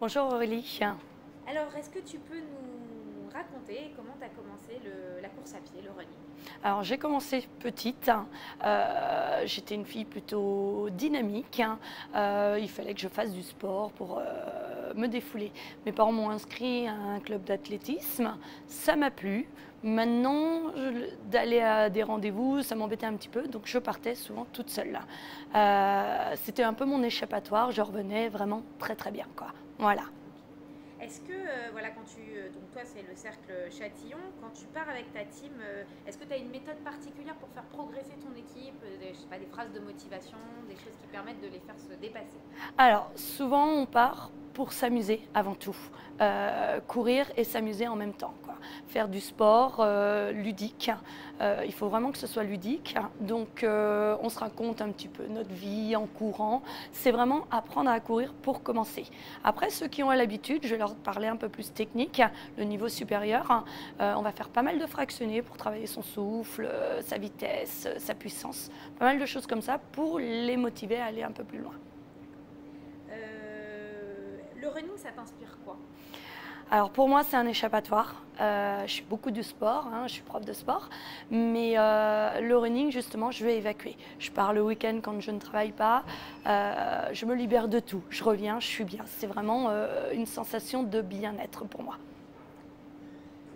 Bonjour Aurélie. Alors, est-ce que tu peux nous raconter comment tu as commencé la course à pied, le running? Alors j'ai commencé petite, j'étais une fille plutôt dynamique, il fallait que je fasse du sport pour me défouler. Mes parents m'ont inscrit à un club d'athlétisme, ça m'a plu. Maintenant, d'aller à des rendez-vous, ça m'embêtait un petit peu, donc je partais souvent toute seule. C'était un peu mon échappatoire, je revenais vraiment très très bien, quoi. Voilà. Est-ce que, voilà, donc toi c'est le cercle Châtillon, quand tu pars avec ta team, est-ce que tu as une méthode particulière pour faire progresser ton équipe, je sais pas, des phrases de motivation, des choses qui permettent de les faire se dépasser? Alors, souvent, on part pour s'amuser avant tout. Courir et s'amuser en même temps, quoi. Faire du sport ludique. Il faut vraiment que ce soit ludique. Donc, on se raconte un petit peu notre vie en courant. C'est vraiment apprendre à courir pour commencer. Après, ceux qui ont l'habitude, je vais leur parler un peu plus technique, le niveau supérieur. On va faire pas mal de fractionnés pour travailler son souffle, sa vitesse, sa puissance. Pas mal de choses comme ça pour les motiver à aller un peu plus loin. Le running, ça t'inspire quoi? Alors pour moi, c'est un échappatoire. Je suis beaucoup du sport, je suis prof de sport, mais le running, justement, je vais évacuer. Je pars le week-end quand je ne travaille pas, je me libère de tout. Je reviens, je suis bien. C'est vraiment une sensation de bien-être pour moi.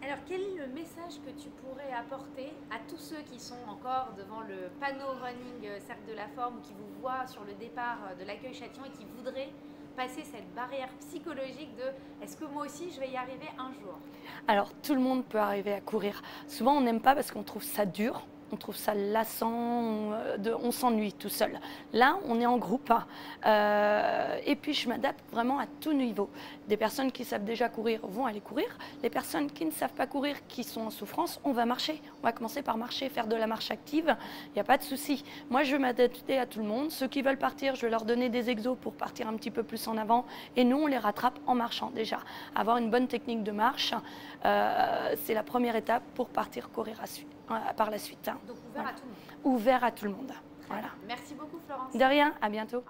Alors, quel est le message que tu pourrais apporter à tous ceux qui sont encore devant le panneau running Cercle de la Forme ou qui vous voient sur le départ de l'accueil Châtillon et qui voudraient passer cette barrière psychologique de est-ce que moi aussi je vais y arriver un jour? Alors tout le monde peut arriver à courir. Souvent on n'aime pas parce qu'on trouve ça dur. On trouve ça lassant, on s'ennuie tout seul. Là, on est en groupe et puis je m'adapte vraiment à tout niveau. Des personnes qui savent déjà courir vont aller courir. Les personnes qui ne savent pas courir, qui sont en souffrance, on va marcher. On va commencer par marcher, faire de la marche active. Il n'y a pas de souci. Moi, je vais m'adapter à tout le monde. Ceux qui veulent partir, je vais leur donner des exos pour partir un petit peu plus en avant. Et nous, on les rattrape en marchant déjà. Avoir une bonne technique de marche, c'est la première étape pour partir courir par la suite. Donc ouvert à tout le monde. Ouvert à tout le monde. Voilà. Merci beaucoup Florence. De rien, à bientôt.